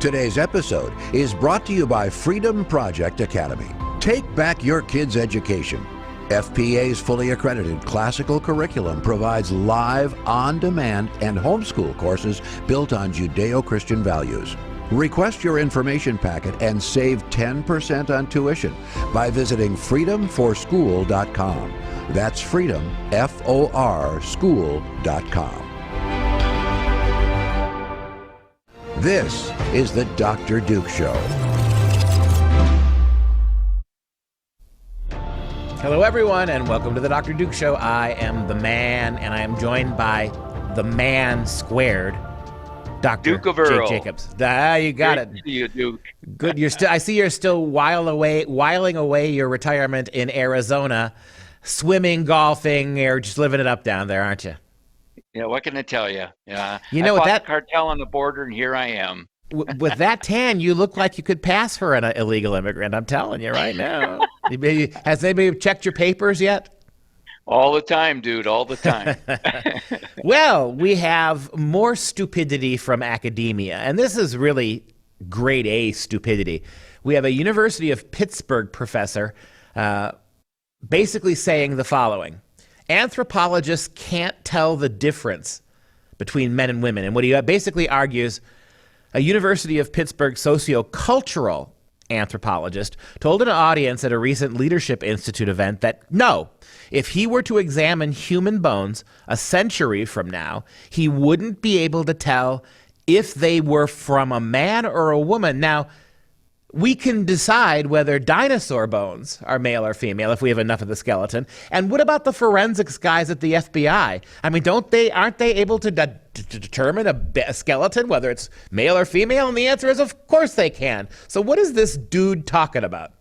Today's episode is brought to you by Freedom Project Academy. Take back your kids' education. FPA's fully accredited classical curriculum provides live, on-demand, and homeschool courses built on Judeo-Christian values. Request your information packet and save 10% on tuition by visiting freedomforschool.com. That's freedom, F-O-R, school.com. This is the Dr. Duke Show. Hello, everyone, and welcome to the Dr. Duke Show. I am the man, and I am joined by the man squared, Dr. Duke of Earl. Jake Jacobs. You got it. Great to see you, Duke. Good. You're still. I see you're still whiling away your retirement in Arizona, swimming, golfing, or just living it up down there, aren't you? Yeah, what can I tell you? Yeah, you know, I fought with that the cartel on the border, and here I am. With that tan, you look like you could pass for an illegal immigrant. I'm telling you right now. Has anybody checked your papers yet? All the time, dude. All the time. Well, we have more stupidity from academia, and this is really grade A stupidity. We have a University of Pittsburgh professor basically saying the following: anthropologists can't tell the difference between men and women. And what he basically argues, a University of Pittsburgh sociocultural anthropologist told an audience at a recent Leadership Institute event that no, if he were to examine human bones a century from now, he wouldn't be able to tell if they were from a man or a woman. Now, we can decide whether dinosaur bones are male or female if we have enough of the skeleton. And what about the forensics guys at the FBI? I mean, aren't they able to determine a skeleton, whether it's male or female? And the answer is, of course they can. So what is this dude talking about?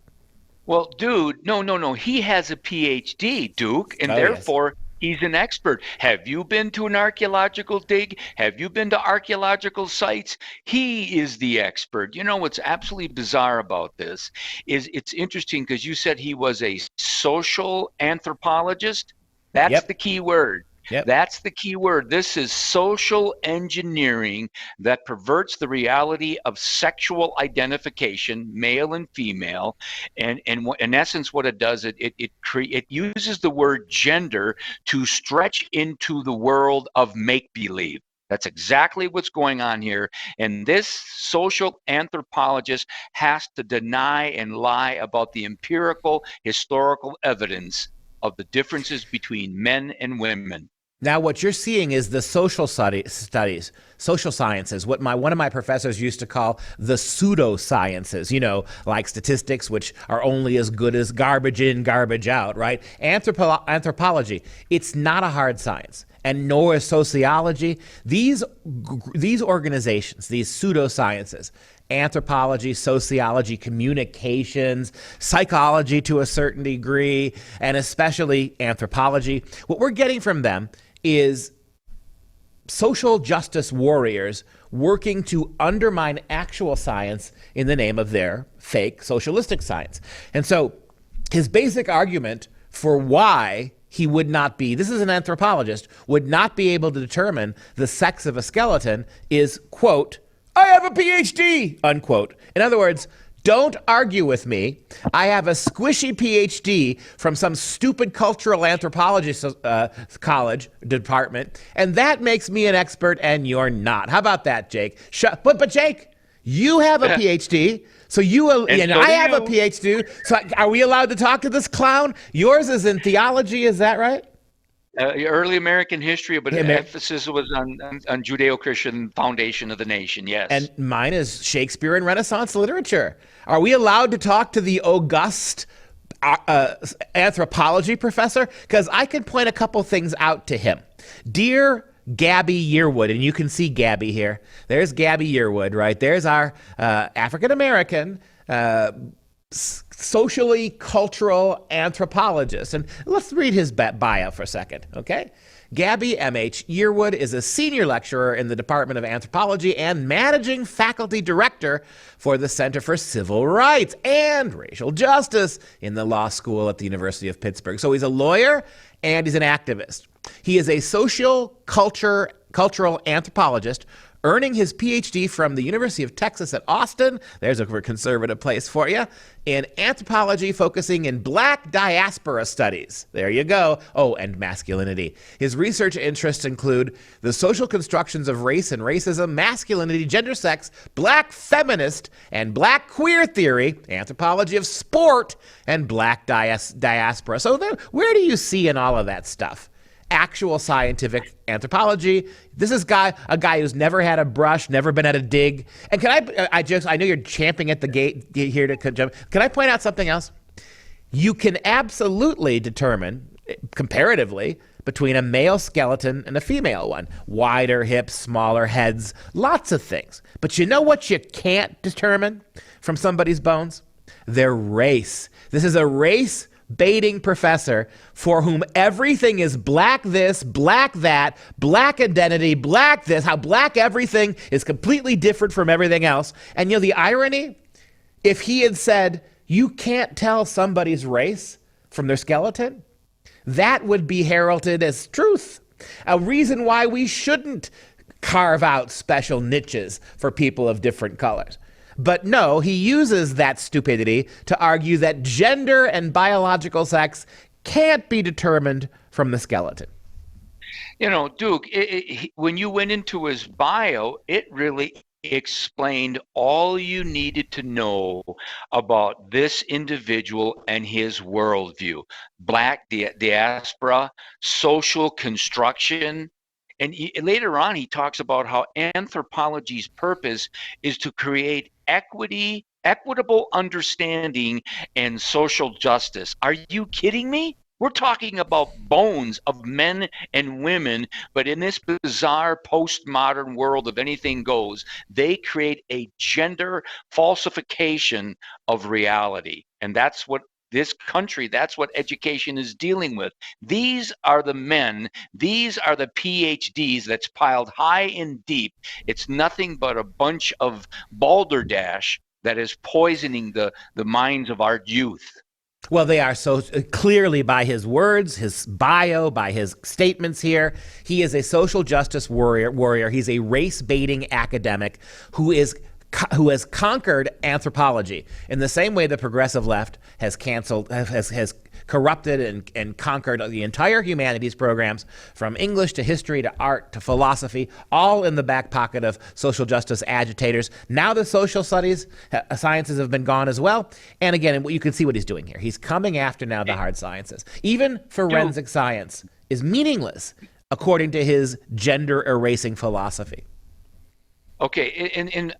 Well, dude, no. He has a PhD, Duke, and therefore he's an expert. Have you been to an archaeological dig? Have you been to archaeological sites? He is the expert. You know what's absolutely bizarre about this is it's interesting because you said he was a social anthropologist. That's the key word. Yep. That's the key word. This is social engineering that perverts the reality of sexual identification, male and female. And in essence, what it does, it uses the word gender to stretch into the world of make-believe. That's exactly what's going on here. And this social anthropologist has to deny and lie about the empirical, historical evidence of the differences between men and women. Now, what you're seeing is the social studies, social sciences, what one of my professors used to call the pseudosciences, you know, like statistics, which are only as good as garbage in, garbage out, right? Anthropology, it's not a hard science, and nor is sociology. These organizations, these pseudosciences, anthropology, sociology, communications, psychology to a certain degree, and especially anthropology, what we're getting from them is social justice warriors working to undermine actual science in the name of their fake socialistic science. And so his basic argument for why he would not be, this is an anthropologist, would not be able to determine the sex of a skeleton is, quote, I have a PhD, unquote. In other words, don't argue with me. I have a squishy PhD from some stupid cultural anthropology college department, and that makes me an expert, and you're not. How about that, Jake? But Jake, you have a PhD, so I have a PhD. So are we allowed to talk to this clown? Yours is in theology, is that right? Early American history, but emphasis was on Judeo-Christian foundation of the nation, yes. And mine is Shakespeare and Renaissance literature. Are we allowed to talk to the august anthropology professor? Because I could point a couple things out to him. Dear Gabby Yearwood, and you can see Gabby here. There's Gabby Yearwood, right? There's our African-American socially cultural anthropologist. And let's read his bio for a second, okay? Gabby M.H. Yearwood is a senior lecturer in the Department of Anthropology and managing faculty director for the Center for Civil Rights and Racial Justice in the law school at the University of Pittsburgh. So he's a lawyer and he's an activist. He is a social cultural anthropologist earning his PhD from the University of Texas at Austin. There's a conservative place for you. In anthropology, focusing in Black diaspora studies. There you go. Oh, and masculinity. His research interests include the social constructions of race and racism, masculinity, gender, sex, Black feminist and Black queer theory, anthropology of sport, and Black diaspora. So where do you see in all of that stuff actual scientific anthropology? This is a guy who's never had a brush, never been at a dig. And I know you're champing at the gate here to jump. Can I point out something else? You can absolutely determine comparatively between a male skeleton and a female one. Wider hips, smaller heads, lots of things. But you know what you can't determine from somebody's bones? Their race. This is a race baiting professor for whom everything is Black this, Black that, Black identity, Black this, how Black everything is completely different from everything else. And you know the irony? If he had said, you can't tell somebody's race from their skeleton, that would be heralded as truth. A reason why we shouldn't carve out special niches for people of different colors. But no, he uses that stupidity to argue that gender and biological sex can't be determined from the skeleton. You know, Duke, when you went into his bio, it really explained all you needed to know about this individual and his worldview. Black diaspora, social construction. And later on, he talks about how anthropology's purpose is to create equitable understanding, and social justice. Are you kidding me? We're talking about bones of men and women, but in this bizarre postmodern world of anything goes, they create a gender falsification of reality. And that's what this country, that's what education is dealing with. These are the men, these are the PhDs that's piled high and deep. It's nothing but a bunch of balderdash that is poisoning the minds of our youth. Well, they are so clearly by his words, his bio, by his statements here. He is a social justice warrior. He's a race-baiting academic who has conquered anthropology in the same way the progressive left has corrupted and conquered the entire humanities programs, from English to history to art to philosophy, all in the back pocket of social justice agitators. Now the social studies, sciences have been gone as well. And again, you can see what he's doing here. He's coming after now the hard sciences. Even forensic science is meaningless according to his gender erasing philosophy. Okay, and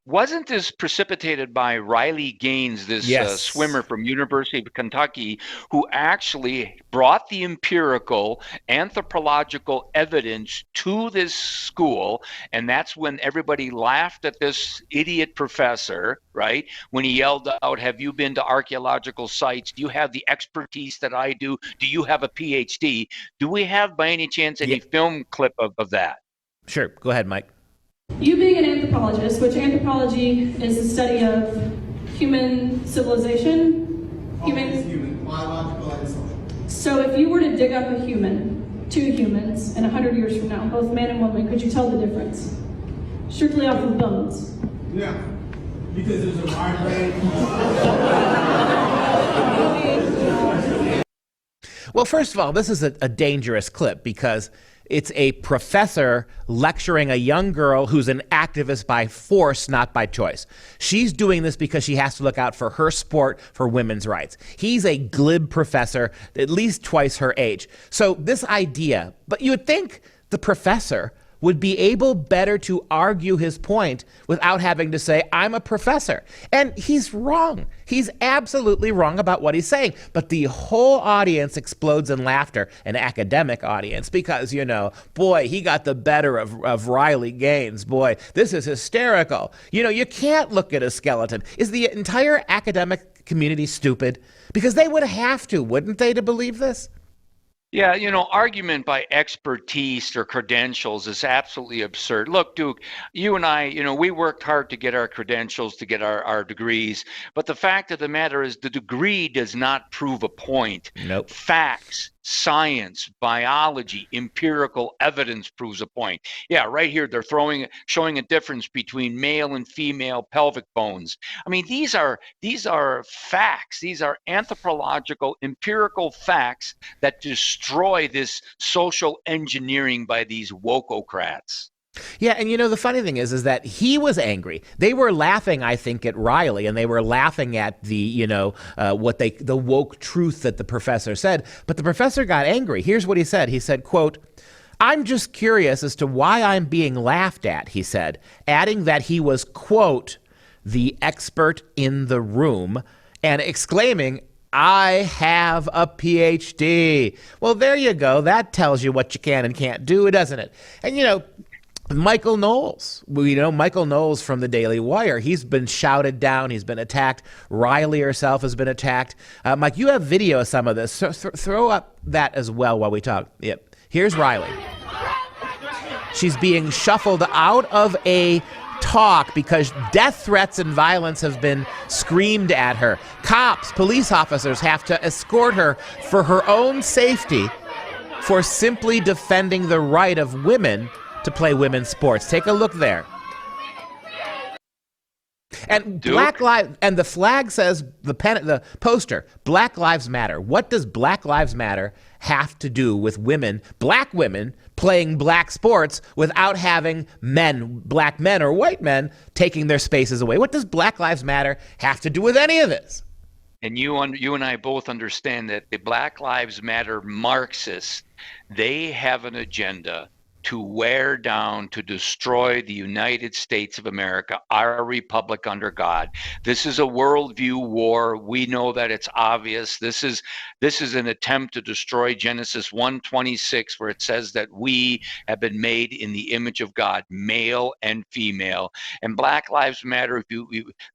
wasn't this precipitated by Riley Gaines, this swimmer from University of Kentucky, who actually brought the empirical anthropological evidence to this school? And that's when everybody laughed at this idiot professor, right? When he yelled out, have you been to archaeological sites? Do you have the expertise that I do? Do you have a PhD? Do we have, by any chance, any film clip of that? Sure, go ahead, Mike. You being an anthropologist, which anthropology is the study of human civilization, human, biological and social. So if you were to dig up a human, two humans, and 100 years from now, both man and woman, could you tell the difference? Strictly off of bones. Yeah, because there's a wide range. Well, first of all, this is a dangerous clip because it's a professor lecturing a young girl who's an activist by force, not by choice. She's doing this because she has to look out for her sport, for women's rights. He's a glib professor, at least twice her age. So this idea, but you would think the professor would be able better to argue his point without having to say, I'm a professor. And he's wrong. He's absolutely wrong about what he's saying. But the whole audience explodes in laughter, an academic audience, because, boy, he got the better of Riley Gaines. Boy, this is hysterical. You can't look at a skeleton. Is the entire academic community stupid? Because they would have to, wouldn't they, to believe this? Yeah, argument by expertise or credentials is absolutely absurd. Look, Duke, you and I, we worked hard to get our credentials, to get our degrees. But the fact of the matter is the degree does not prove a point. Nope. Facts science, biology, empirical evidence proves a point. Yeah, right here they're showing a difference between male and female pelvic bones. I mean, these are facts. These are anthropological, empirical facts that destroy this social engineering by these wokeocrats. Yeah, and the funny thing is that he was angry. They were laughing, I think, at Riley, and they were laughing at the, the woke truth that the professor said. But the professor got angry. Here's what he said. He said, quote, "I'm just curious as to why I'm being laughed at," he said, adding that he was, quote, "the expert in the room," and exclaiming, "I have a PhD." Well, there you go. That tells you what you can and can't do, doesn't it? And, Michael Knowles, Michael Knowles from the Daily Wire, he's been shouted down. He's been attacked. Riley herself has been attacked. Mike, you have video of some of this. So throw up that as well while we talk. Yep. Here's Riley. She's being shuffled out of a talk because death threats and violence have been screamed at her. Cops, police officers have to escort her for her own safety for simply defending the right of women to play women's sports. Take a look there. And Duke? Black Lives, and the flag says, the poster, Black Lives Matter. What does Black Lives Matter have to do with women, black women, playing black sports without having men, black men or white men, taking their spaces away? What does Black Lives Matter have to do with any of this? And you and I both understand that the Black Lives Matter Marxists, they have an agenda to wear down, to destroy the United States of America, our republic under God. This is a worldview war. We know that, it's obvious. This is an attempt to destroy Genesis 1:26, where it says that we have been made in the image of God, male and female. And Black Lives Matter,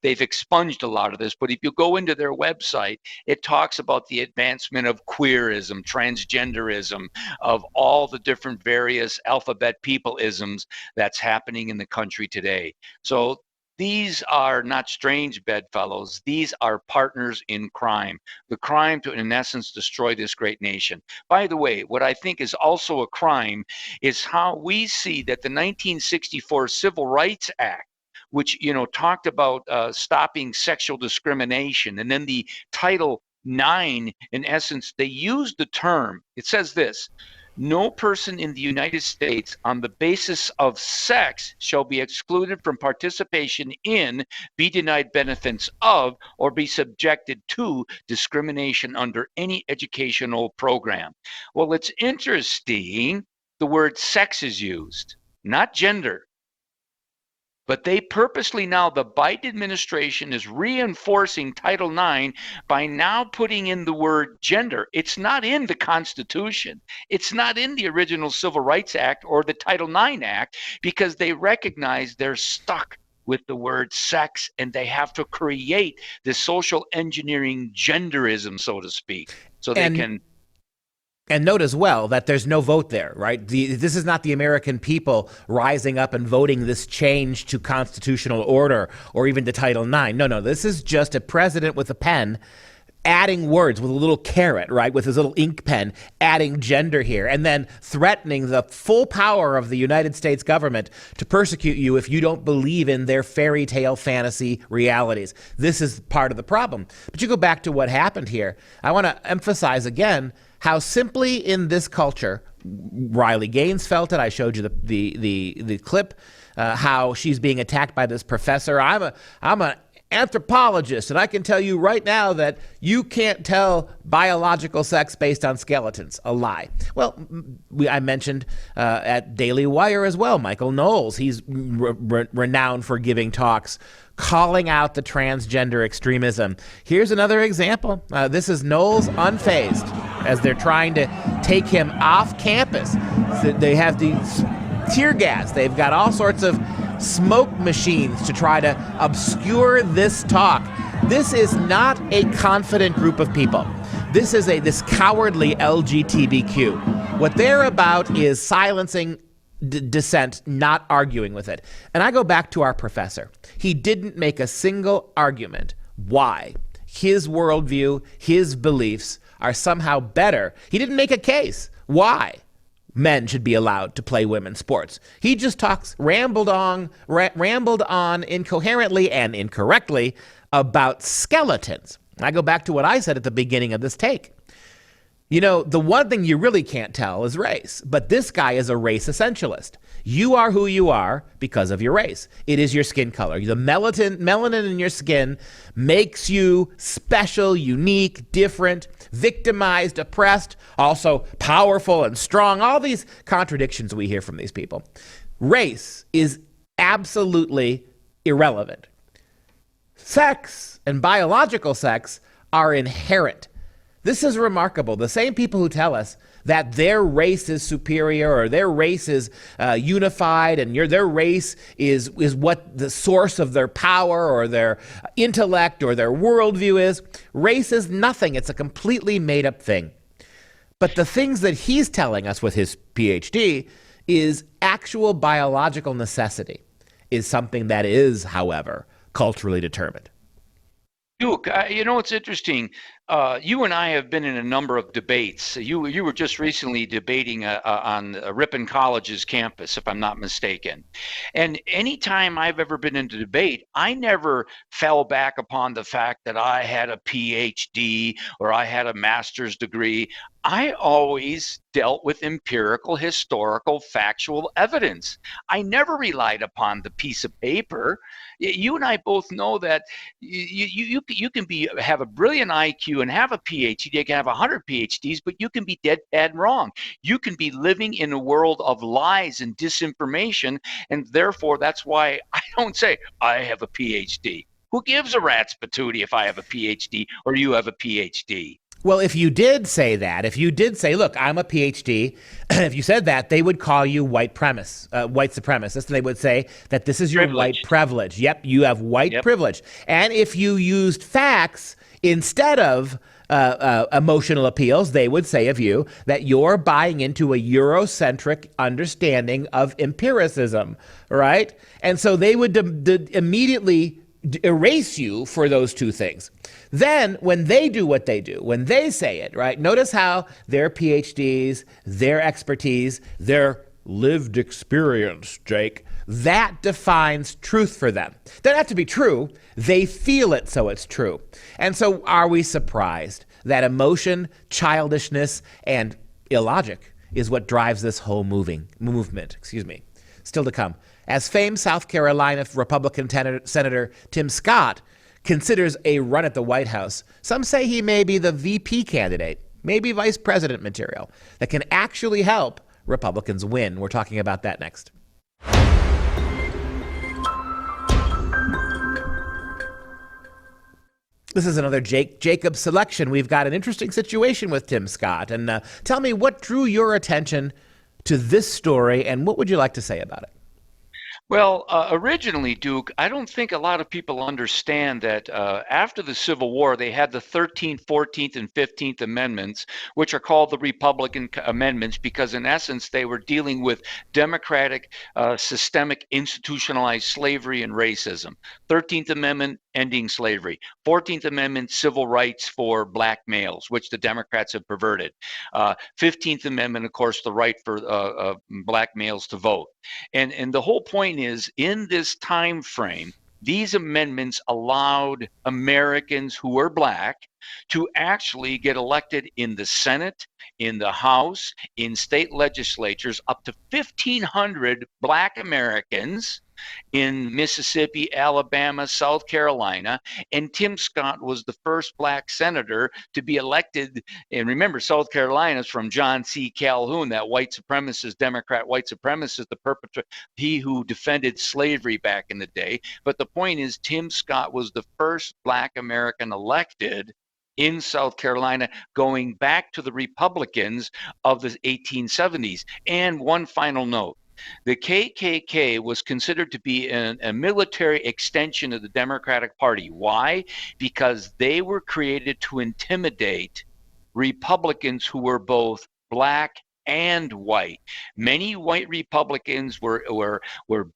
they've expunged a lot of this, but if you go into their website, it talks about the advancement of queerism, transgenderism, of all the different various alphabet people-isms that's happening in the country today. So these are not strange bedfellows. These are partners in crime. The crime to, in essence, destroy this great nation. By the way, what I think is also a crime is how we see that the 1964 Civil Rights Act, which talked about stopping sexual discrimination, and then the Title IX, in essence, they used the term. It says this: "No person in the United States on the basis of sex shall be excluded from participation in, be denied benefits of, or be subjected to discrimination under any educational program." Well, it's interesting, the word sex is used, not gender. But they purposely now, the Biden administration is reinforcing Title IX by now putting in the word gender. It's not in the Constitution. It's not in the original Civil Rights Act or the Title IX Act, because they recognize they're stuck with the word sex, and they have to create this social engineering genderism, so to speak, so they can... And note as well that there's no vote there, right? This is not the American people rising up and voting this change to constitutional order or even to Title IX. No, this is just a president with a pen adding words with a little caret, right, with his little ink pen, adding gender here, and then threatening the full power of the United States government to persecute you if you don't believe in their fairy tale fantasy realities. This is part of the problem. But you go back to what happened here. I want to emphasize again how simply in this culture, Riley Gaines felt it. I showed you the clip, how she's being attacked by this professor. I'm an anthropologist, and I can tell you right now that you can't tell biological sex based on skeletons. A lie. Well, I mentioned at Daily Wire as well, Michael Knowles. He's renowned for giving talks calling out the transgender extremism. Here's another example. This is Knowles unfazed as they're trying to take him off campus. They have these tear gas. They've got all sorts of smoke machines to try to obscure this talk. This is not a confident group of people. This is this cowardly LGBTQ. What they're about is silencing dissent, not arguing with it. And I go back to our professor. He didn't make a single argument why his worldview, his beliefs are somehow better. He didn't make a case why men should be allowed to play women's sports. He just rambled on incoherently and incorrectly about skeletons. I go back to what I said at the beginning of this take. You know, the one thing you really can't tell is race, but this guy is a race essentialist. You are who you are because of your race. It is your skin color. The melanin in your skin makes you special, unique, different, victimized, oppressed, also powerful and strong. All these contradictions we hear from these people. Race is absolutely irrelevant. Sex and biological sex are inherent. This is remarkable. The same people who tell us that their race is superior or their race is unified and their race is what the source of their power or their intellect or their worldview is. Race is nothing. It's a completely made up thing. But the things that he's telling us with his PhD is actual biological necessity, is something that is, however, culturally determined. Duke, you know, it's interesting. You and I have been in a number of debates. You were just recently debating on Ripon College's campus, if I'm not mistaken. And anytime I've ever been in a debate, I never fell back upon the fact that I had a PhD or I had a master's degree. I always dealt with empirical, historical, factual evidence. I never relied upon the piece of paper. You and I both know that you can have a brilliant IQ and have a PhD. You can have 100 PhDs, but you can be dead bad wrong. You can be living in a world of lies and disinformation, and therefore that's why I don't say I have a PhD. Who gives a rat's patootie if I have a PhD or you have a PhD? Well, if you did say that, if you did say, look, I'm a PhD, if you said that, they would call you white supremacist, and they would say that this is your white privilege. Yep, you have white privilege. And if you used facts instead of emotional appeals, they would say of you that you're buying into a Eurocentric understanding of empiricism, right? And so they would immediately erase you for those two things. Then when they do what they do, when they say it, right, notice how their PhDs, their expertise, their lived experience, Jake, that defines truth for them. It doesn't have to be true. They feel it, so it's true. And so are we surprised that emotion, childishness, and illogic is what drives this whole movement? Still to come. As famed South Carolina Republican Senator Tim Scott considers a run at the White House, some say he may be the VP candidate, maybe vice president material, that can actually help Republicans win. We're talking about that next. This is another Jacob selection. We've got an interesting situation with Tim Scott. And tell me, what drew your attention to this story, and what would you like to say about it? Well, originally, Duke, I don't think a lot of people understand that after the Civil War, they had the 13th, 14th, and 15th Amendments, which are called the Republican Amendments, because in essence, they were dealing with democratic, systemic, institutionalized slavery and racism. 13th Amendment, ending slavery. 14th Amendment, civil rights for black males, which the Democrats have perverted. 15th Amendment, of course, the right for black males to vote. And the whole point is, in this time frame, these amendments allowed Americans who were black to actually get elected in the Senate, in the House, in state legislatures, up to 1,500 black Americans in Mississippi, Alabama, South Carolina. And Tim Scott was the first black senator to be elected. And remember, South Carolina is from John C. Calhoun, that white supremacist, Democrat white supremacist, he who defended slavery back in the day. But the point is, Tim Scott was the first black American elected in South Carolina, going back to the Republicans of the 1870s. And one final note. The KKK was considered to be a military extension of the Democratic Party. Why? Because they were created to intimidate Republicans who were both black and white. Many white Republicans were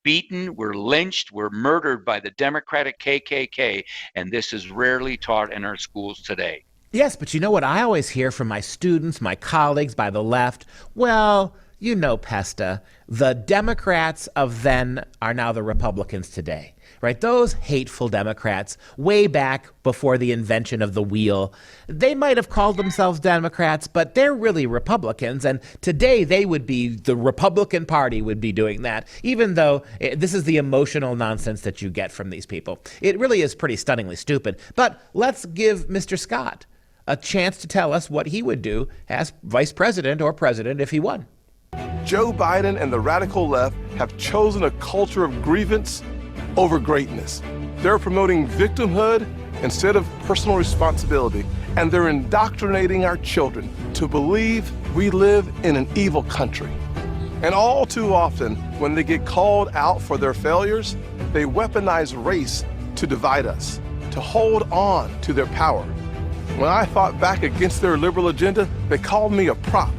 beaten, were lynched, were murdered by the Democratic KKK, and this is rarely taught in our schools today. Yes, but you know what I always hear from my students, my colleagues by the left? Well, you know, Pesta, the Democrats of then are now the Republicans today, right? Those hateful Democrats, way back before the invention of the wheel, they might have called themselves Democrats, but they're really Republicans. And today they would be, the Republican Party would be doing that, even though this is the emotional nonsense that you get from these people. It really is pretty stunningly stupid. But let's give Mr. Scott a chance to tell us what he would do as vice president or president if he won. Joe Biden and the radical left have chosen a culture of grievance over greatness. They're promoting victimhood instead of personal responsibility, and they're indoctrinating our children to believe we live in an evil country. And all too often, when they get called out for their failures, they weaponize race to divide us, to hold on to their power. When I fought back against their liberal agenda, they called me a prop,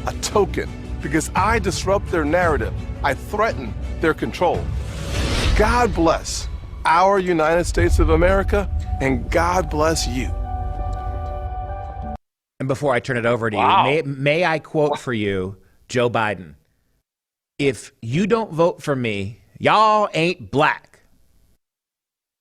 a token, because I disrupt their narrative. I threaten their control. God bless our United States of America, and God bless you. And before I turn it over to you, may I quote for you Joe Biden? If you don't vote for me, y'all ain't black.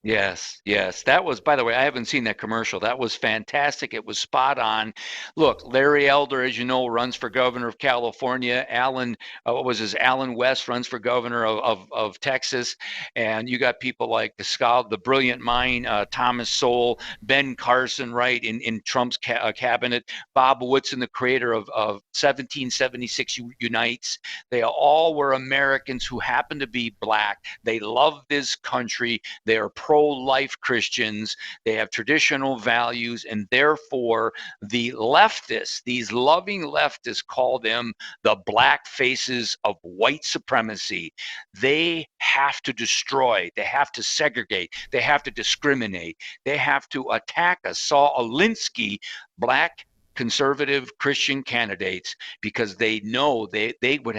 Yes, yes. That was, by the way, I haven't seen that commercial. That was fantastic. It was spot on. Look, Larry Elder, as you know, runs for governor of California. Alan West runs for governor of Texas. And you got people like the brilliant mind, Thomas Sowell, Ben Carson, right, in Trump's cabinet, Bob Woodson, the creator of 1776 Unites. They all were Americans who happened to be black. They love this country. They are pro-life Christians. They have traditional values, and therefore the leftists, these loving leftists, call them the black faces of white supremacy. They have to destroy, they have to segregate, they have to discriminate, they have to attack us. Saul Alinsky, black conservative Christian candidates, because they know they would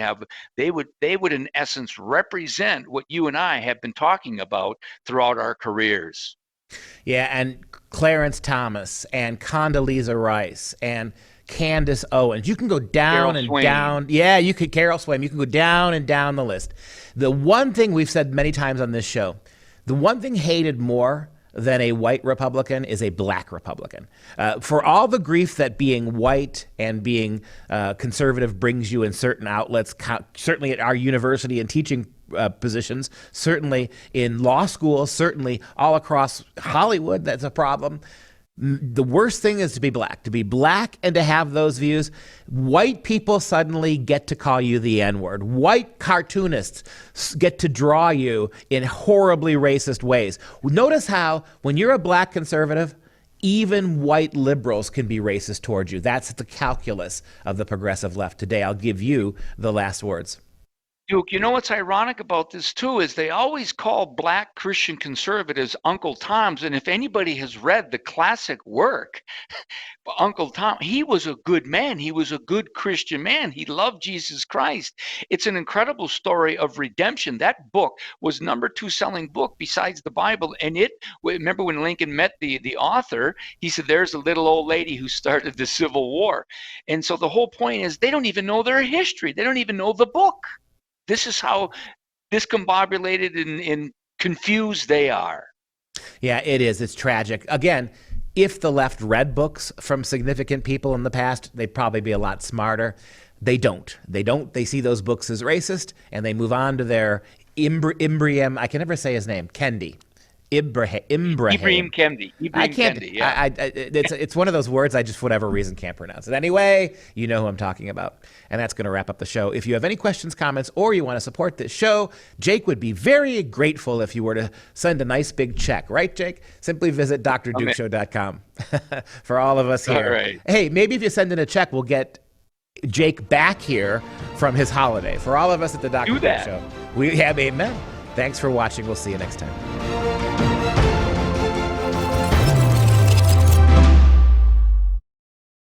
in essence represent what you and I have been talking about throughout our careers. Yeah, and Clarence Thomas and Condoleezza Rice and Candace Owens. You can go down Carol and Swain. down. Yeah, you could Carol Swain. You can go down and down the list. The one thing we've said many times on this show, the one thing hated more than a white Republican is a black Republican. For all the grief that being white and being conservative brings you in certain outlets, certainly at our university and teaching positions, certainly in law school, certainly all across Hollywood, that's a problem. The worst thing is to be black and to have those views. White people suddenly get to call you the N-word. White cartoonists get to draw you in horribly racist ways. Notice how when you're a black conservative, even white liberals can be racist towards you. That's the calculus of the progressive left today. I'll give you the last words. Duke, you know what's ironic about this too is they always call black Christian conservatives Uncle Toms. And if anybody has read the classic work, Uncle Tom, he was a good man. He was a good Christian man. He loved Jesus Christ. It's an incredible story of redemption. That book was #2 selling book besides the Bible. And remember when Lincoln met the author, he said, there's a little old lady who started the Civil War. And so the whole point is they don't even know their history. They don't even know the book. This is how discombobulated and confused they are. Yeah, it is. It's tragic. Again, if the left read books from significant people in the past, they'd probably be a lot smarter. They don't. They see those books as racist, and they move on to their Ibrahim. I can never say his name. Kendi. Ibrahim Kendi. I can't. Kendi, yeah. It's one of those words I just, for whatever reason, can't pronounce it. Anyway, you know who I'm talking about. And that's going to wrap up the show. If you have any questions, comments, or you want to support this show, Jake would be very grateful if you were to send a nice big check. Right, Jake? Simply visit drdukeshow.com. For all of us here. All right. Hey, maybe if you send in a check, we'll get Jake back here from his holiday. For all of us at the Dr. Duke Show. We have amen. Thanks for watching. We'll see you next time.